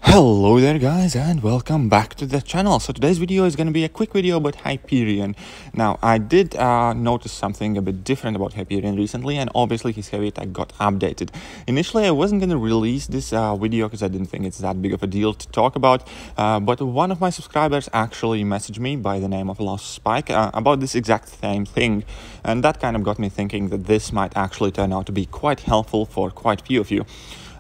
Hello there guys, and welcome back to the channel. So today's video is going to be a quick video about Hyperion. Now I did notice something a bit different about Hyperion recently, and obviously his heavy attack got updated. Initially I wasn't going to release this video because I didn't think it's that big of a deal to talk about, but one of my subscribers actually messaged me by the name of Lost Spike about this exact same thing, and that kind of got me thinking that this might actually turn out to be quite helpful for quite a few of you.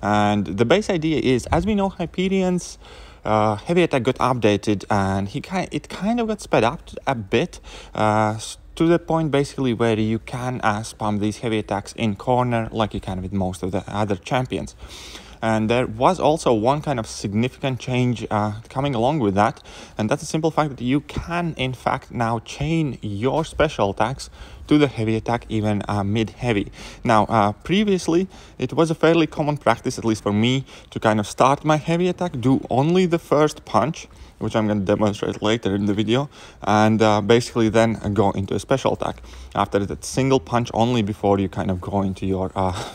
And the base idea is, as we know, Hyperion's heavy attack got updated, and it kind of got sped up a bit to the point basically where you can spam these heavy attacks in corner like you can with most of the other champions. And there was also one kind of significant change coming along with that, and that's the simple fact that you can in fact now chain your special attacks to the heavy attack, even mid-heavy. Now previously it was a fairly common practice, at least for me, to kind of start my heavy attack, do only the first punch, which I'm going to demonstrate later in the video, and basically then go into a special attack after that single punch only, before you kind of go into your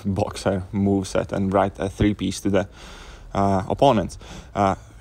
boxer moveset and write a 3-piece to the opponents.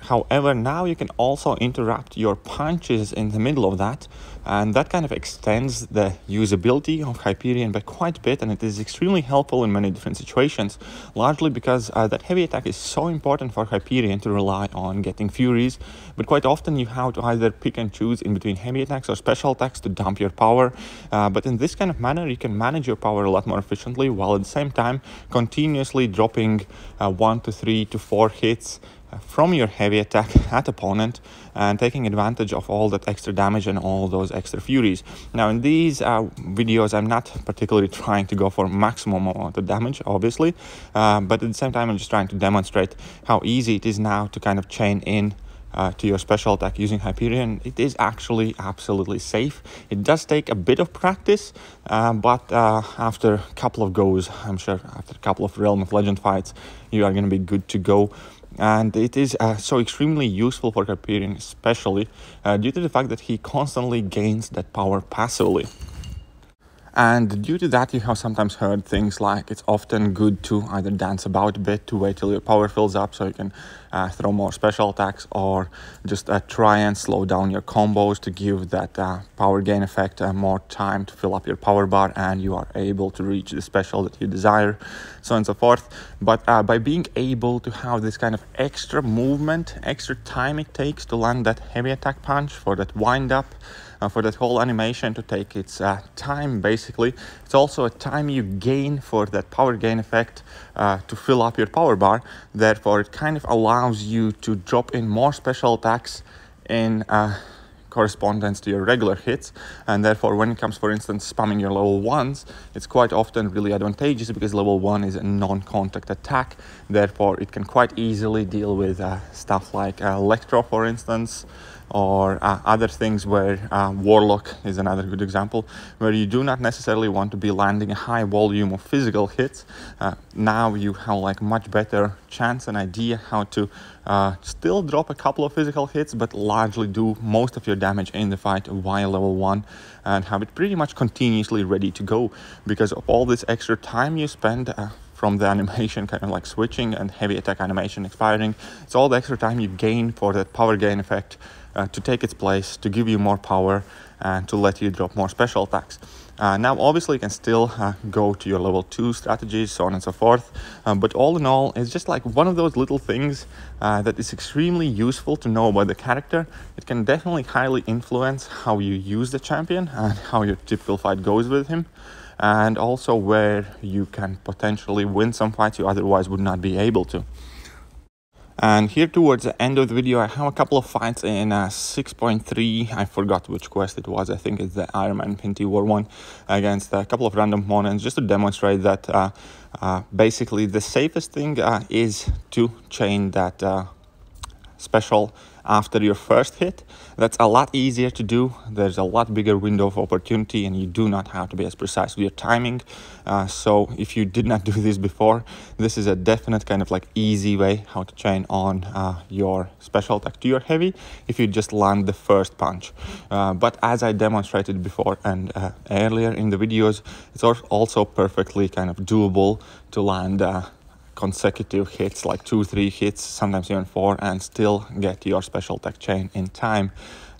However, now you can also interrupt your punches in the middle of that, and that kind of extends the usability of Hyperion by quite a bit, and it is extremely helpful in many different situations, largely because that heavy attack is so important for Hyperion to rely on getting furies, but quite often you have to either pick and choose in between heavy attacks or special attacks to dump your power, but in this kind of manner you can manage your power a lot more efficiently, while at the same time continuously dropping 1 to 3 to 4 hits from your heavy attack at opponent, and taking advantage of all that extra damage and all those extra furies. Now in these videos I'm not particularly trying to go for maximum amount of damage, obviously, but at the same time I'm just trying to demonstrate how easy it is now to kind of chain in to your special attack using Hyperion. It is actually absolutely safe. It does take a bit of practice, but after a couple of goes, I'm sure after a couple of Realm of Legend fights, you are going to be good to go. And it is so extremely useful for Hyperion, especially due to the fact that he constantly gains that power passively. And due to that, you have sometimes heard things like it's often good to either dance about a bit to wait till your power fills up so you can throw more special attacks, or just try and slow down your combos to give that power gain effect more time to fill up your power bar, and you are able to reach the special that you desire, so on and so forth. But by being able to have this kind of extra movement, extra time it takes to land that heavy attack punch, for that wind up, for that whole animation to take its time, basically, it's also a time you gain for that power gain effect to fill up your power bar. Therefore it kind of allows you to drop in more special attacks in correspondence to your regular hits, and therefore when it comes, for instance, spamming your level 1s, it's quite often really advantageous because level 1 is a non-contact attack. Therefore it can quite easily deal with stuff like Electro, for instance, or other things where Warlock is another good example, where you do not necessarily want to be landing a high volume of physical hits. Now you have like much better chance and idea how to still drop a couple of physical hits, but largely do most of your damage in the fight via level 1, and have it pretty much continuously ready to go because of all this extra time you spend from the animation kind of like switching and heavy attack animation expiring. It's all the extra time you gain for that power gain effect to take its place, to give you more power, and to let you drop more special attacks. Now obviously you can still go to your level 2 strategies, so on and so forth, but all in all it's just like one of those little things that is extremely useful to know about the character. It can definitely highly influence how you use the champion and how your typical fight goes with him, and also where you can potentially win some fights you otherwise would not be able to. And here towards the end of the video I have a couple of fights in 6.3, I forgot which quest it was, I think it's the Iron Man Infinity War one, against a couple of random opponents, just to demonstrate that basically the safest thing is to chain that special after your first hit. That's a lot easier to do. There's a lot bigger window of opportunity, and you do not have to be as precise with your timing. So if you did not do this before, this is a definite kind of like easy way how to chain on your special attack to your heavy if you just land the first punch. But as I demonstrated before and earlier in the videos, it's also perfectly kind of doable to land consecutive hits, like 2-3 hits, sometimes even 4, and still get your special attack chain in time.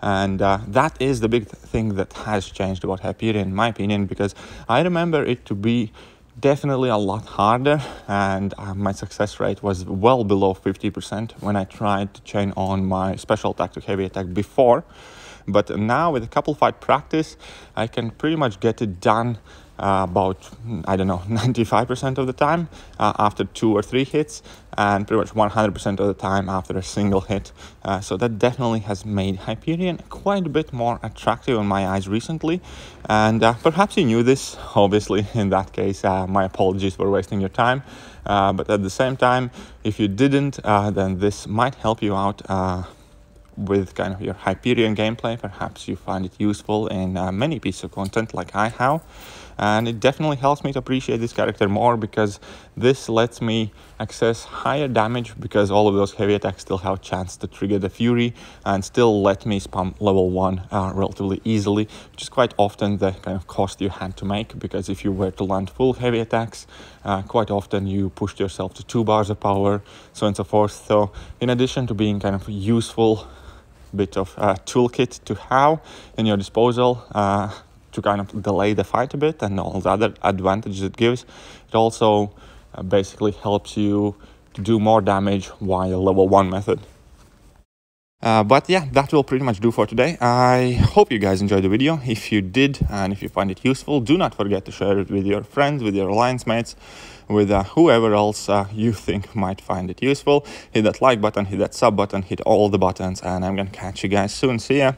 And that is the big thing that has changed about Hyperion, in my opinion, because I remember it to be definitely a lot harder, and my success rate was well below 50% when I tried to chain on my special attack to heavy attack before. But now with a couple fight practice, I can pretty much get it done about, I don't know, 95% of the time after 2 or 3 hits, and pretty much 100% of the time after a single hit. So that definitely has made Hyperion quite a bit more attractive in my eyes recently. And perhaps you knew this. Obviously, in that case, my apologies for wasting your time. But at the same time, if you didn't, then this might help you out with kind of your Hyperion gameplay. Perhaps you find it useful in many pieces of content like I have, and it definitely helps me to appreciate this character more, because this lets me access higher damage, because all of those heavy attacks still have a chance to trigger the Fury and still let me spam level 1 relatively easily, which is quite often the kind of cost you had to make, because if you were to land full heavy attacks, quite often you pushed yourself to 2 bars of power, so on and so forth. So in addition to being kind of useful bit of toolkit to have in your disposal to kind of delay the fight a bit and all the other advantages it gives, it also basically helps you to do more damage via level 1 method. But yeah, that will pretty much do for today. I hope you guys enjoyed the video. If you did, and if you find it useful, do not forget to share it with your friends, with your alliance mates, with whoever else you think might find it useful. Hit that like button, hit that sub button, hit all the buttons, and I'm gonna catch you guys soon. See ya!